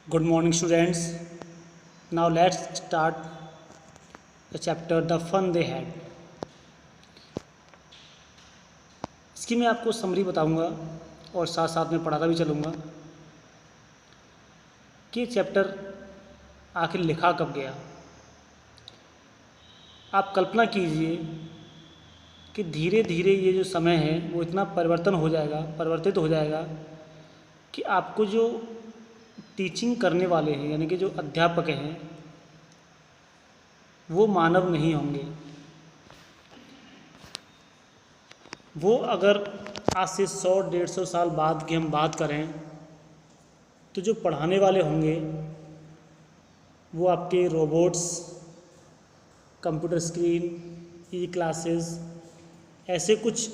Good morning, students. Now let's start the chapter The Fun They Had. इसकी मैं आपको summary बताऊंगा और साथ साथ में पढ़ाता भी चलूँगा कि चैप्टर आखिर लिखा कब गया। आप कल्पना कीजिए कि धीरे धीरे ये जो समय है वो इतना परिवर्तित हो जाएगा कि आपको जो टीचिंग करने वाले हैं यानी कि जो अध्यापक हैं वो मानव नहीं होंगे। वो अगर आज से 100-150 साल बाद की हम बात करें तो जो पढ़ाने वाले होंगे वो आपके रोबोट्स, कंप्यूटर स्क्रीन, ई क्लासेस, ऐसे कुछ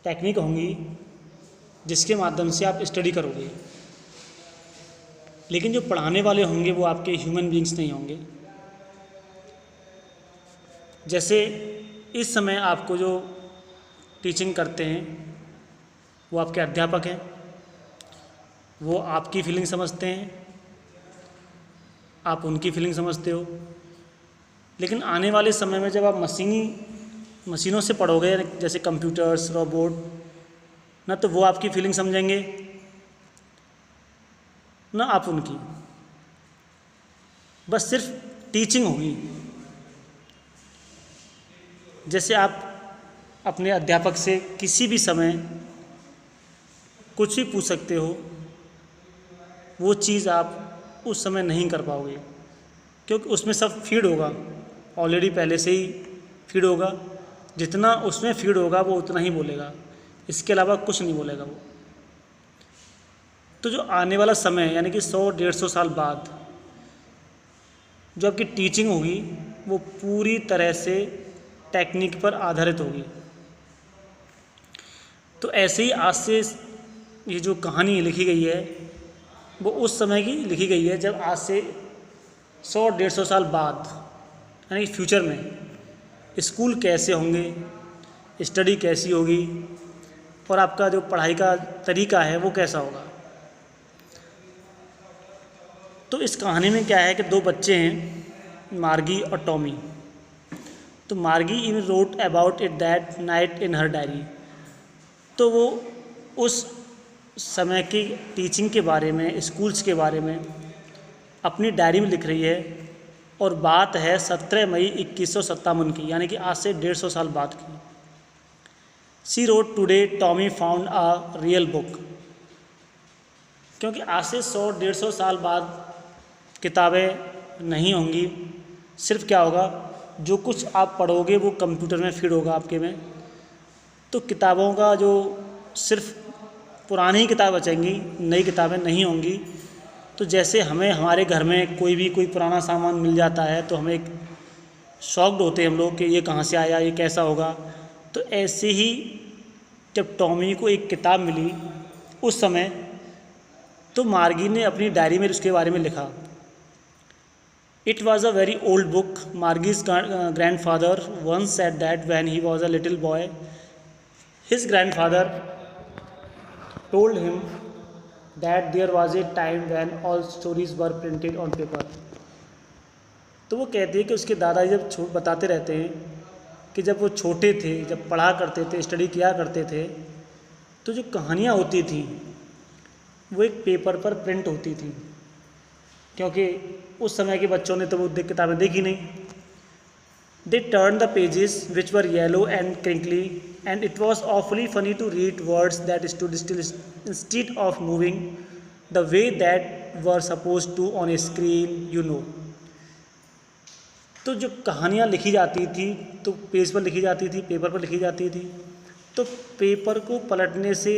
टेक्निक होंगी जिसके माध्यम से आप स्टडी करोगे। लेकिन जो पढ़ाने वाले होंगे वो आपके ह्यूमन बीइंग्स नहीं होंगे। जैसे इस समय आपको जो टीचिंग करते हैं वो आपके अध्यापक हैं, वो आपकी फीलिंग समझते हैं, आप उनकी फीलिंग समझते हो। लेकिन आने वाले समय में जब आप मशीनों से पढ़ोगे जैसे कंप्यूटर्स, रोबोट ना, तो वो आपकी फीलिंग समझेंगे ना आप उनकी। बस सिर्फ टीचिंग होगी। जैसे आप अपने अध्यापक से किसी भी समय कुछ भी पूछ सकते हो, वो चीज़ आप उस समय नहीं कर पाओगे क्योंकि उसमें सब फीड होगा, ऑलरेडी पहले से ही फीड होगा। जितना उसमें फीड होगा वो उतना ही बोलेगा, इसके अलावा कुछ नहीं बोलेगा वो। तो जो आने वाला समय यानी कि 100-150 साल बाद जो आपकी टीचिंग होगी वो पूरी तरह से टेक्निक पर आधारित होगी। तो ऐसे ही आज से ये जो कहानी लिखी गई है वो उस समय की लिखी गई है जब आज से 100-150 साल बाद यानी कि फ्यूचर में स्कूल कैसे होंगे, स्टडी कैसी होगी और आपका जो पढ़ाई का तरीका है वो कैसा होगा। तो इस कहानी में क्या है कि दो बच्चे हैं, मार्गी और टॉमी। तो मार्गी even wrote about it that night in her diary. तो वो उस समय की टीचिंग के बारे में, स्कूल्स के बारे में अपनी डायरी में लिख रही है और बात है 17 मई 2157 की, यानी कि आज से 150 साल बाद की। She wrote today Tommy found a real book. क्योंकि आज से 100-150 साल बाद किताबें नहीं होंगी, सिर्फ क्या होगा, जो कुछ आप पढ़ोगे वो कंप्यूटर में फीड होगा आपके में। तो किताबों का जो सिर्फ पुरानी ही किताब बचेंगी, नई किताबें नहीं होंगी। तो जैसे हमें हमारे घर में कोई पुराना सामान मिल जाता है तो हमें एक शॉक्ड होते हैं हम लोग कि ये कहाँ से आया, ये कैसा होगा। तो ऐसे ही जब टॉमी को एक किताब मिली उस समय, तो मार्गी ने अपनी डायरी में उसके बारे में लिखा। It was a very old book. Margie's grandfather once said that when he was a little boy, his grandfather told him that there was a time when all stories were printed on paper. तो वो कहते हैं कि उसके दादाजी जब बताते रहते हैं कि जब वो छोटे थे, जब पढ़ा करते थे, स्टडी किया करते थे, तो जो कहानियाँ होती थी वो एक पेपर पर प्रिंट होती थी। क्योंकि उस समय के बच्चों ने तो वो किताबें देखी नहीं। They turn the pages which were yellow and crinkly and it was awfully funny to read words that stood still instead of moving the way that were suppose to on a screen, you know. तो जो कहानियाँ लिखी जाती थी तो page पर लिखी जाती थी, पेपर पर लिखी जाती थी। तो पेपर को पलटने से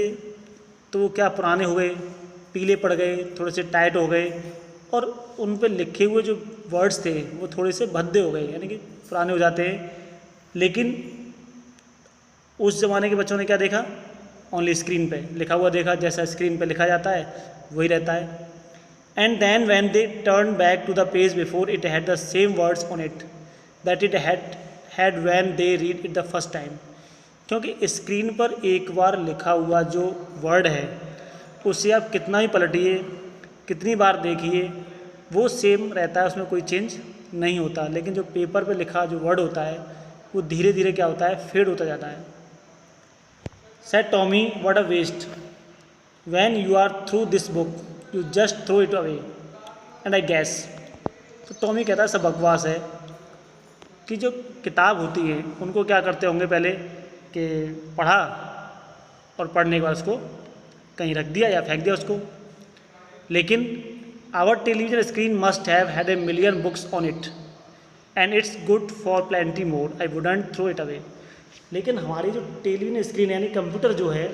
तो वो क्या पुराने हो गए, पीले पड़ गए, थोड़े से टाइट हो गए और उन पे लिखे हुए जो वर्ड्स थे वो थोड़े से भद्दे हो गए, यानी कि पुराने हो जाते हैं। लेकिन उस ज़माने के बच्चों ने क्या देखा, ओनली स्क्रीन पे लिखा हुआ देखा, जैसा स्क्रीन पे लिखा जाता है वही रहता है। And then when they turn back to the page before it had the same words on it that it had when they read it the first time. क्योंकि स्क्रीन पर एक बार लिखा हुआ जो वर्ड है उसे आप कितना ही पलटिए कितनी बार देखिए वो सेम रहता है, उसमें कोई चेंज नहीं होता। लेकिन जो पेपर पे लिखा जो वर्ड होता है वो धीरे धीरे क्या होता है, फेड होता जाता है। Said Tommy, what a waste, when you are through this book you just throw it away and I guess. तो टॉमी कहता है सब बकवास है कि जो किताब होती है उनको क्या करते होंगे पहले कि पढ़ा और पढ़ने के बाद उसको कहीं रख दिया या फेंक दिया उसको, लेकिन our television screen must have had a million books on it and it's good for plenty more, I wouldn't throw it away. लेकिन हमारी जो टेलीविजन स्क्रीन यानी कंप्यूटर जो है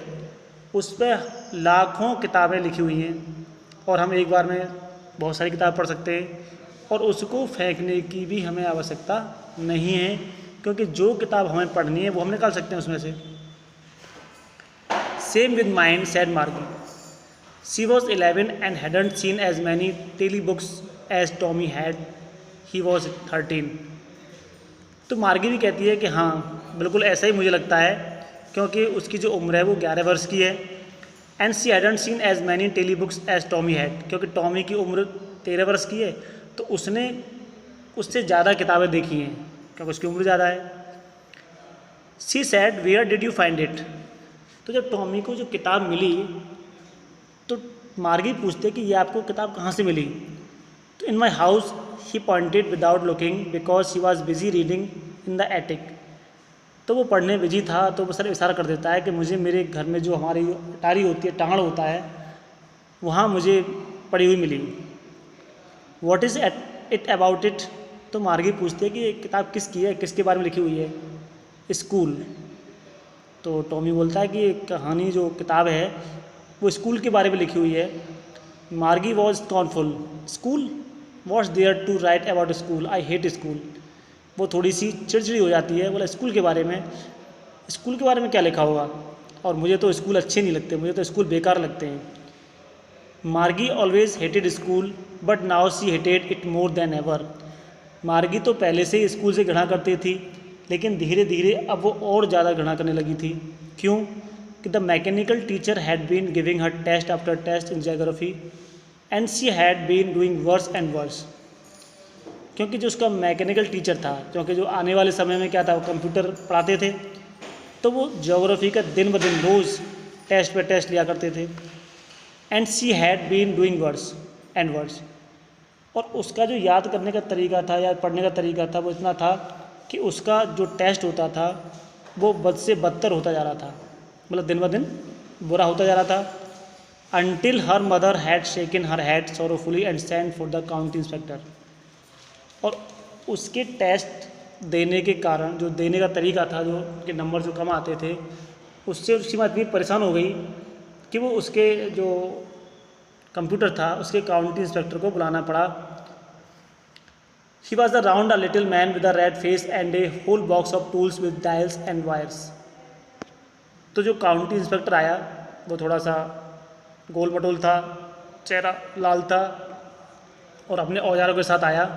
उस पर लाखों किताबें लिखी हुई हैं और हम एक बार में बहुत सारी किताब पढ़ सकते हैं और उसको फेंकने की भी हमें आवश्यकता नहीं है, क्योंकि जो किताब हमें पढ़नी है वो हम निकाल सकते हैं उसमें से। Same with mine, said Margie, she was 11 and hadn't seen as many telebooks as Tommy had, he was 13। तो मार्गी भी कहती है कि हाँ बिल्कुल ऐसा ही मुझे लगता है, क्योंकि उसकी जो उम्र है वो 11 वर्ष की है। And she hadn't seen as many telebooks as Tommy had, क्योंकि टॉमी की उम्र 13 वर्ष की है तो उसने उससे ज़्यादा किताबें देखी हैं क्योंकि उसकी उम्र ज़्यादा है। She said, where did you find it. तो जब टॉमी को जो किताब मिली तो मार्गी पूछते कि ये आपको किताब कहाँ से मिली। तो in my house, he pointed without looking because he was busy reading in the attic. तो वो पढ़ने बिजी था तो वो सर इशारा कर देता है कि मुझे मेरे घर में जो हमारी अटारी होती है, टांगड़ होता है, वहाँ मुझे पड़ी हुई मिली। What is it about it. तो मार्गी पूछते है कि ये किताब किसकी है, किसके बारे में लिखी हुई है। स्कूल। तो टॉमी बोलता है कि ये कहानी जो किताब है वो स्कूल के बारे में लिखी हुई है। Margie was scornful, school, what's there to write about school, I hate school. वो थोड़ी सी चिड़चिड़ी हो जाती है, बोला स्कूल के बारे में क्या लिखा होगा, और मुझे तो स्कूल अच्छे नहीं लगते, मुझे तो स्कूल बेकार लगते हैं। मार्गी always hated school but now see hated it more than ever. मार्गी तो पहले से ही स्कूल से घृणा करती थी, लेकिन धीरे धीरे अब वो और ज़्यादा घृणा करने लगी थी। क्यों? कि the mechanical teacher had been giving her test after test in geography and she had been doing worse and worse. क्योंकि जो उसका मैकेनिकल टीचर था, क्योंकि जो आने वाले समय में क्या था, वो कंप्यूटर पढ़ाते थे, तो वो ज्योग्राफी का दिन ब दिन रोज़ टेस्ट पे टेस्ट लिया करते थे। And she had been doing worse and worse. और उसका जो याद करने का तरीका था या पढ़ने का तरीका था वो इतना था कि उसका जो टेस्ट होता था वो बद से बदतर होता जा रहा था, मतलब दिन ब दिन बुरा होता जा रहा था। Until her mother had shaken her head sorrowfully and sent for the county inspector. और उसके टेस्ट देने के कारण, जो देने का तरीका था, जो के नंबर जो कम आते थे, उससे उसकी माँ इतनी परेशान हो गई कि वो उसके जो कंप्यूटर था उसके काउंटी इंस्पेक्टर को बुलाना पड़ा। He was the round a little man with a red face and a whole box of tools with dials and wires. तो जो काउंटी इंस्पेक्टर आया वो थोड़ा सा गोल मटोल था, चेहरा लाल था और अपने औजारों के साथ आया।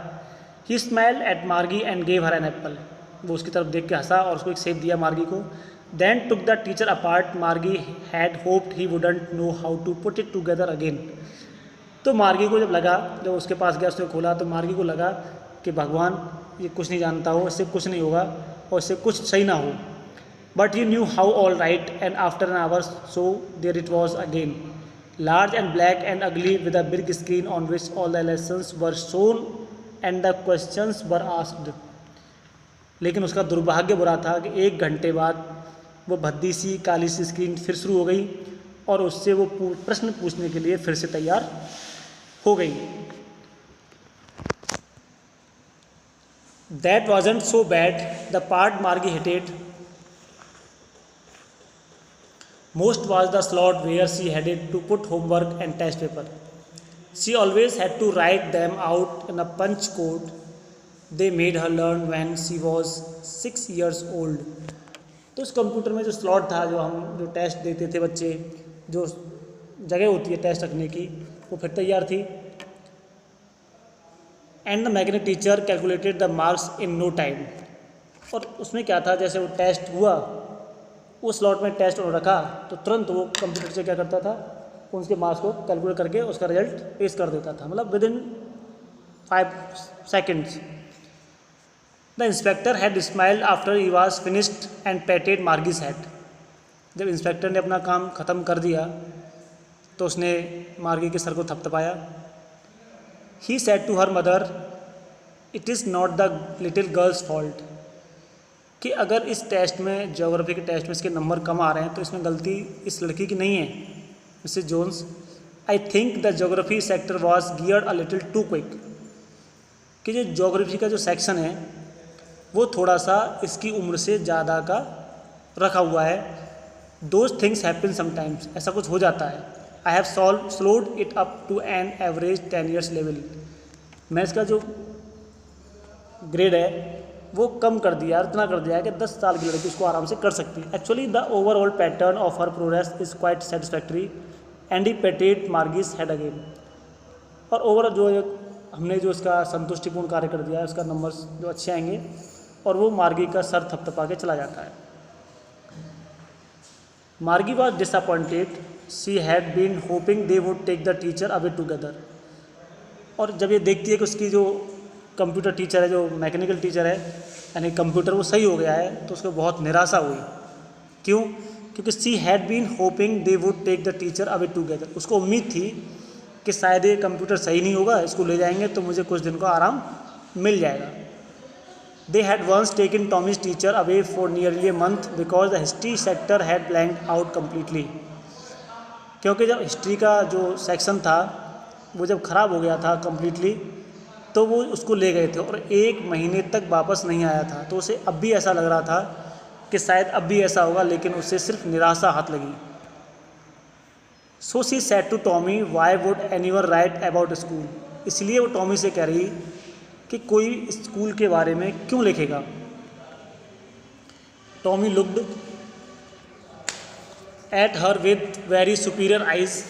He smiled at Margie and gave her an apple. वो उसकी तरफ देख के हंसा और उसको एक सेब दिया मार्गी को। Then took the teacher apart, Margie had hoped he wouldn't know how to put it together again. तो मार्गी को जब लगा, जब उसके पास गया उसने खोला तो मार्गी को लगा कि भगवान ये कुछ नहीं जानता हो, इससे कुछ नहीं होगा और इससे कुछ सही ना हो। But he knew how all right and after an hour so there it was again, large and black and ugly with a big screen on which all the lessons were shown and the questions were asked. लेकिन उसका दुर्भाग्य बुरा था कि 1 घंटे बाद वो भद्दी सी काली सी स्क्रीन फिर शुरू हो गई और उससे वो प्रश्न पूछने के लिए फिर से तैयार हो गई। That wasn't so bad, the part Margie hated most was the slot where she had to put homework and test paper. She always had to write them out in a punch code they made her learn when she was 6 years old। तो उस computer में जो slot था, जो test देते थे बच्चे, जो जगह होती है टेस्ट रखने की, वो फिर तैयार थी। And the mechanic teacher calculated the marks in no time. और उसमें क्या था, जैसे वो टेस्ट हुआ, उस स्लॉट में टेस्ट रखा तो तुरंत वो कंप्यूटर से क्या करता था, उसके मार्क्स को कैलकुलेट करके उसका रिजल्ट पेश कर देता था, मतलब within 5 seconds। The inspector had smiled after he was finished and patted Margie's head. जब इंस्पेक्टर ने अपना काम ख़त्म कर दिया तो उसने मार्गी के सर को थपथपाया। He said to her mother, it is not the little girl's fault, कि अगर इस टेस्ट में, ज्योग्राफी के टेस्ट में इसके नंबर कम आ रहे हैं तो इसमें गलती इस लड़की की नहीं है, Mrs Jones. I think the geography sector was geared a little too quick, कि जो ज्योग्राफी का जो सेक्शन है वो थोड़ा सा इसकी उम्र से ज़्यादा का रखा हुआ है। दोज थिंग्स हैपन समटाइम्स, ऐसा कुछ हो जाता है। I have slowed it up to an average 10 years level, मैं इसका जो ग्रेड है वो कम कर दिया, इतना कर दिया है कि 10 साल की लड़की उसको आराम से कर सकती है। Actually the overall pattern of her progress is quite satisfactory and he patted Margie's head again. और ओवरऑल जो हमने जो इसका संतुष्टिपूर्ण कार्य कर दिया है, उसका नंबर्स जो अच्छे आएंगे और वो मार्गी का सर थपथपा के चला जाता है। Margie was disappointed, she had been hoping they would take the teacher away together. और जब ये देखती है कि उसकी जो कंप्यूटर टीचर है, जो मैकेनिकल टीचर है, यानी कंप्यूटर वो सही हो गया है, तो उसको बहुत निराशा हुई। क्यों? क्योंकि she had been hoping they would take the teacher away together. उसको उम्मीद थी कि शायद ये कंप्यूटर सही नहीं होगा, इसको ले जाएंगे तो मुझे कुछ दिन का आराम मिल जाएगा। They had once taken Tommy's teacher away for nearly a month because the history sector had blanked out completely, क्योंकि जब हिस्ट्री का जो सेक्शन था वो जब ख़राब हो गया था कम्प्लीटली, तो वो उसको ले गए थे और 1 महीने तक वापस नहीं आया था। तो उसे अब भी ऐसा लग रहा था कि शायद अब भी ऐसा होगा, लेकिन उसे सिर्फ निराशा हाथ लगी। So she said to Tommy, why would anyone write about school, इसलिए वो टॉमी से कह रही कि कोई स्कूल के बारे में क्यों लिखेगा। Tommy looked at her with very superior eyes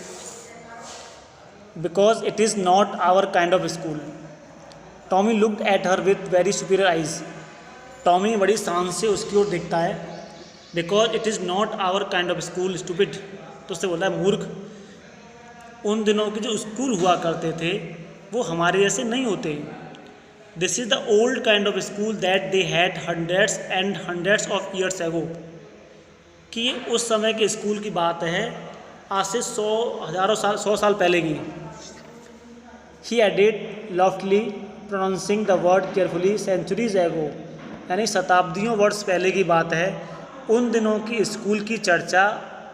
because it is not our kind of school. Tommy looked at her with very superior eyes, Tommy बड़ी शान से उसकी ओर देखता है। Because it is not our kind of school stupid, तो उससे बोला है मूर्ख, उन दिनों के जो स्कूल हुआ करते थे वो हमारे जैसे नहीं होते। This is the old kind of school that they had hundreds and hundreds of years ago, कि ये उस समय के स्कूल की बात है, आज से 100 साल पहले की। He added loftily pronouncing the word carefully, centuries ago, यानी शताब्दियों वर्ष पहले की बात है, उन दिनों की स्कूल की चर्चा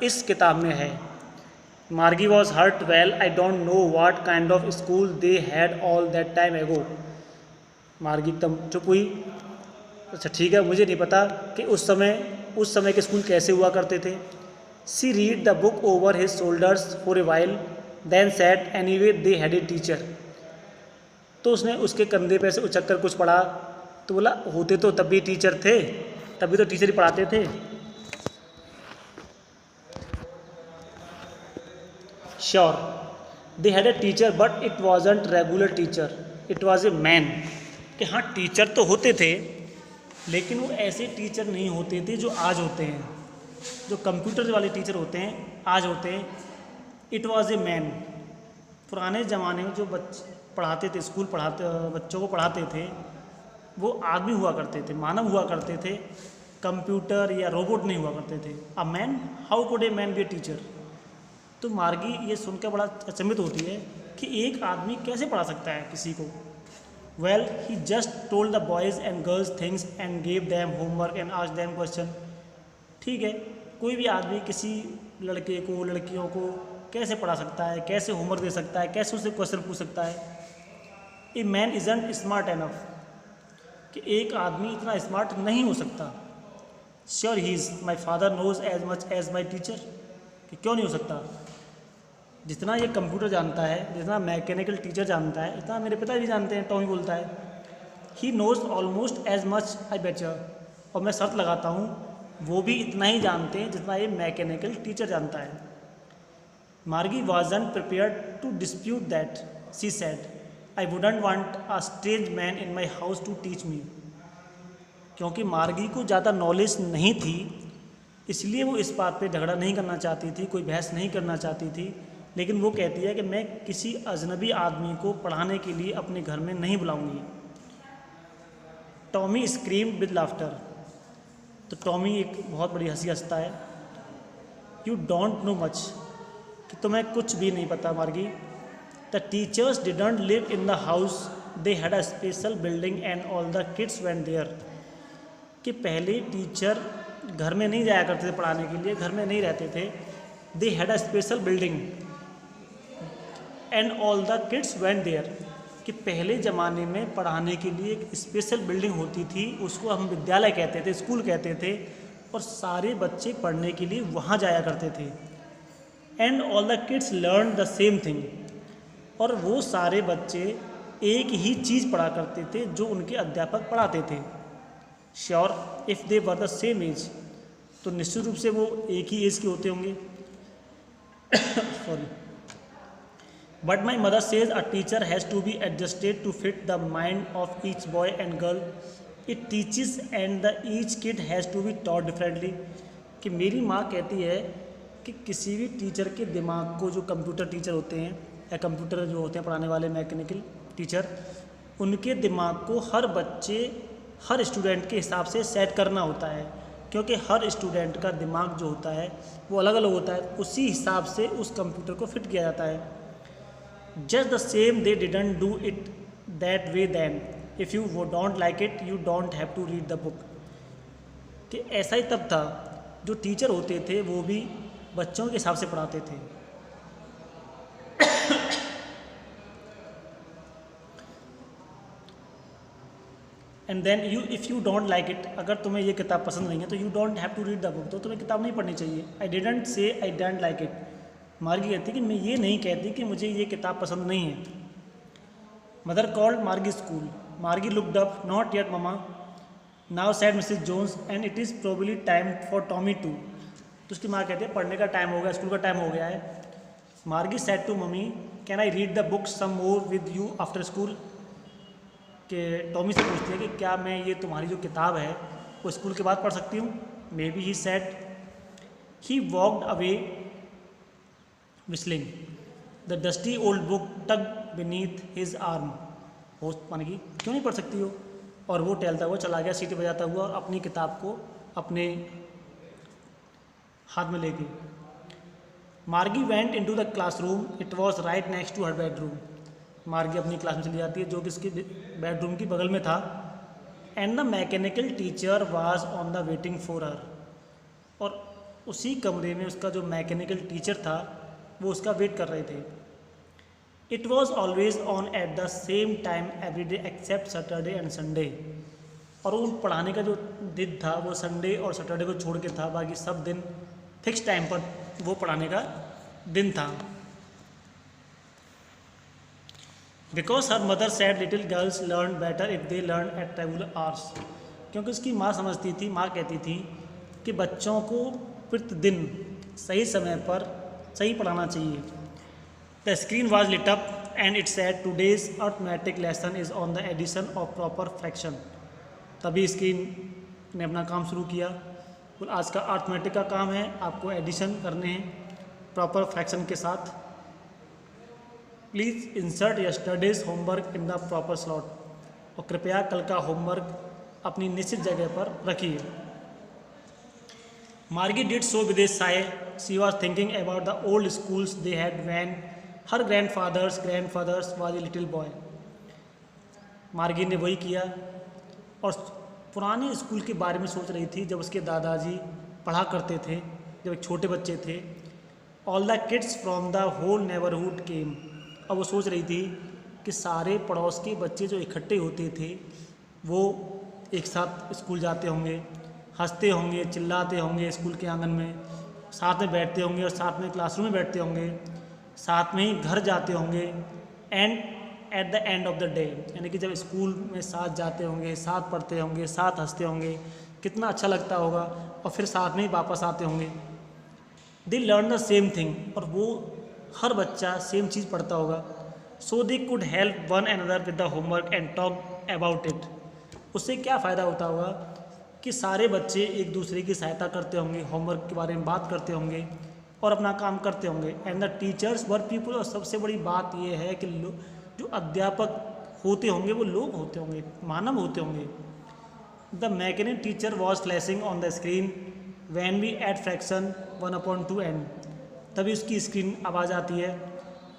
इस किताब में है। Margie was hurt, well I don't know what kind of school they had all that time ago. Margie एकदम चुप हुई। अच्छा ठीक है, मुझे नहीं पता कि उस समय के स्कूल कैसे हुआ करते थे। She read the book over his shoulders for a while, then said anyway they had a teacher. तो उसने उसके कंधे पे से उचक कर कुछ पढ़ा, तो बोला होते तो तब भी टीचर थे, तभी तो टीचर ही पढ़ाते थे। Sure they had a teacher but it wasn't regular teacher, it was a man, कि हाँ टीचर तो होते थे लेकिन वो ऐसे टीचर नहीं होते थे जो आज होते हैं, जो कंप्यूटर वाले टीचर होते हैं आज होते हैं। इट वॉज ए मैन, पुराने ज़माने में जो बच्चे पढ़ाते थे, स्कूल पढ़ाते, बच्चों को पढ़ाते थे, वो आदमी हुआ करते थे, मानव हुआ करते थे, कंप्यूटर या रोबोट नहीं हुआ करते थे। A man, how could a man B A teacher. तो मार्गी ये सुनकर बड़ा अचंभित होती है कि एक आदमी कैसे पढ़ा सकता है किसी को। Well he just told the boys and girls things and gave them homework and asked them question. ठीक है, कोई भी आदमी किसी लड़के को, लड़कियों को कैसे पढ़ा सकता है, कैसे होमवर्क दे सकता है, कैसे उससे क्वेश्चन पूछ सकता है। A man isn't smart enough, कि एक आदमी इतना स्मार्ट नहीं हो सकता। Sure he is, my father knows as much as my teacher, कि क्यों नहीं हो सकता, जितना ये कंप्यूटर जानता है, जितना मैकेनिकल टीचर जानता है, इतना मेरे पिता भी जानते हैं, टॉमी बोलता है। He knows almost as much I better, और मैं शर्त लगाता हूँ वो भी इतना ही जानते हैं जितना ये मैकेनिकल टीचर जानता है। Margie wasn't prepared to dispute that, she said I wouldn't want a strange man in my house to teach me. क्योंकि मार्गी को ज़्यादा नॉलेज नहीं थी, इसलिए वो इस बात पे झगड़ा नहीं करना चाहती थी, कोई बहस नहीं करना चाहती थी। लेकिन वो कहती है कि मैं किसी अजनबी आदमी को पढ़ाने के लिए अपने घर में नहीं बुलाऊंगी। Tommy scream with laughter. तो टॉमी एक बहुत बड़ी हंसी हंसता है। यू डोंट नो मच, कि तुम्हें कुछ भी नहीं पता Margie. The teachers didn't live in the house, they had a special building and all the kids went there. कि पहले टीचर घर में नहीं जाया करते थे पढ़ाने के लिए, घर में नहीं रहते थे। They had a special building and all the kids went there. कि पहले ज़माने में पढ़ाने के लिए एक स्पेशल बिल्डिंग होती थी, उसको हम विद्यालय कहते थे, स्कूल कहते थे, और सारे बच्चे पढ़ने के लिए वहाँ जाया करते थे। And all the kids learn the same thing. और वो सारे बच्चे एक ही चीज़ पढ़ा करते थे जो उनके अध्यापक पढ़ाते थे। Sure if they were the same age. तो निश्चित रूप से वो एक ही एज के होते होंगे। Sorry. But my mother says a teacher has to be adjusted to fit the mind of each boy and girl. It teaches and the each kid has to be taught differently. कि मेरी माँ कहती है कि किसी भी teacher के दिमाग को, जो कंप्यूटर टीचर होते हैं या कंप्यूटर जो होते हैं पढ़ाने वाले मैकेनिकल टीचर, उनके दिमाग को हर बच्चे, हर स्टूडेंट के हिसाब से सेट करना होता है, क्योंकि हर स्टूडेंट का दिमाग जो होता है वो अलग अलग होता है, उसी हिसाब से उस कंप्यूटर को फिट किया जाता है। Just the same they didn't do it that way then. If you don't like it you don't have to read the book. कि ऐसा ही तब था, जो टीचर होते थे वो भी बच्चों के हिसाब से पढ़ाते थे। And then if you don't like it, अगर तुम्हें ये किताब पसंद नहीं है तो you don't have to read the book, तो तुम्हें किताब नहीं पढ़नी चाहिए। I didn't say I don't like it. मार्गी कहती कि मैं ये नहीं कहती कि मुझे ये किताब पसंद नहीं है। Mother called Margie school. Margie looked up, not yet mama, now said Mrs Jones, and it is probably time for Tommy too. तो उसकी माँ कहती है पढ़ने का टाइम हो गया, स्कूल का टाइम हो गया है। Margie said to mummy, can I read the book some more with you after school. कि टॉमी से पूछती है कि क्या मैं ये तुम्हारी जो किताब है वो स्कूल के बाद पढ़ सकती हूँ। May be he said. He walked away whistling. The dusty old book tucked beneath his arm. हो माने कि क्यों नहीं पढ़ सकती हो। और वो टहलता हुआ चला गया, सीटी बजाता हुआ, और अपनी किताब को अपने हाथ में लेके। Margie went into the classroom, it was right next to her bedroom. Margie अपनी क्लास में चली जाती है जो कि इसके बेडरूम की बगल में था। And the mechanical teacher was on the waiting for her. और उसी कमरे में उसका जो मैकेनिकल टीचर था वो उसका वेट कर रहे थे। It was always on at the same time every day except Saturday and Sunday. और उन पढ़ाने का जो दिन था वो संडे और सैटरडे को छोड़ के था, बाकी सब दिन फिक्स टाइम पर वो पढ़ाने का दिन था। Because her mother sad little girls learn better if they learn at regular hours. क्योंकि उसकी माँ समझती थी, माँ कहती थी कि बच्चों को प्रतिदिन सही समय पर सही पढ़ाना चाहिए। The screen was lit up and it said today's arithmetic lesson is on the addition of proper fraction. तभी स्क्रीन ने अपना काम शुरू किया। और आज का अर्थमेटिक का काम है, आपको एडिशन करने हैं प्रॉपर फ्रैक्शन के साथ। Please insert yesterday's homework in the proper slot. और कृपया कल का होमवर्क अपनी निश्चित जगह पर रखिए। Margie did so with a sigh. She was thinking about the old schools they had when her grandfathers was a little boy. मार्गी ने वही किया और पुराने स्कूल के बारे में सोच रही थी जब उसके दादाजी पढ़ा करते थे, जब एक छोटे बच्चे थे। All the kids from the whole neighborhood came. अब वो सोच रही थी कि सारे पड़ोस के बच्चे जो इकट्ठे होते थे वो एक साथ स्कूल जाते होंगे, हंसते होंगे, चिल्लाते होंगे स्कूल के आंगन में, साथ में बैठते होंगे और साथ में क्लासरूम में बैठते होंगे, साथ में ही घर जाते होंगे। And at the end of the day, यानी कि जब स्कूल में साथ जाते होंगे, साथ पढ़ते होंगे, साथ हंसते होंगे, कितना अच्छा लगता होगा, और फिर साथ में ही वापस आते होंगे। They learn the same thing, और वो हर बच्चा सेम चीज़ पढ़ता होगा। So they could help one another with the homework and talk about it. उससे क्या फ़ायदा होता होगा कि सारे बच्चे एक दूसरे की सहायता करते होंगे, होमवर्क के बारे में बात करते होंगे, और अपना काम करते होंगे। And the teachers were people, और सबसे बड़ी बात यह है कि जो अध्यापक होते होंगे वो लोग होते होंगे, मानव होते होंगे। The mechanic teacher was flashing on the screen when we at fraction 1/2 n, तभी उसकी स्क्रीन आवाज़ आती है।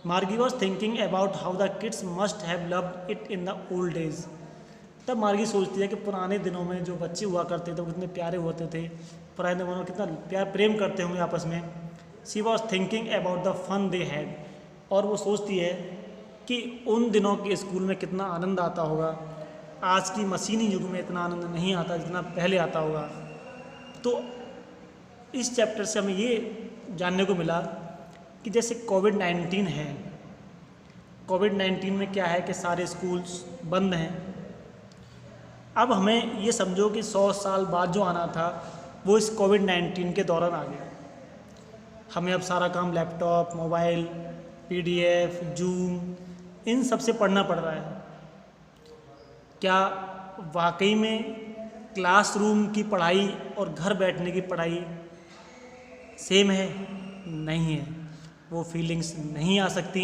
Margie was thinking about how the kids must have loved it in the old days, तब मार्गी सोचती है कि पुराने दिनों में जो बच्चे हुआ करते थे वो कितने प्यारे होते थे, पुराने दिनों में कितना प्यार प्रेम करते होंगे आपस में। She was thinking about the fun they had, और वो सोचती है कि उन दिनों के स्कूल में कितना आनंद आता होगा, आज की मशीनी युग में इतना आनंद नहीं आता जितना पहले आता होगा। तो इस चैप्टर से हमें ये जानने को मिला कि जैसे कोविड-19 है, कोविड-19 में क्या है कि सारे स्कूल्स बंद हैं। अब हमें ये समझो कि 100 साल बाद जो आना था वो इस कोविड-19 के दौरान आ गया। हमें अब सारा काम लैपटॉप, मोबाइल, PDF, जूम, इन सब से पढ़ना पड़ रहा है। क्या वाकई में क्लासरूम की पढ़ाई और घर बैठने की पढ़ाई सेम है? नहीं है। वो फीलिंग्स नहीं आ सकती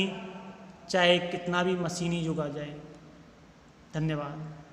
चाहे कितना भी मशीनी युग आ जाए। धन्यवाद।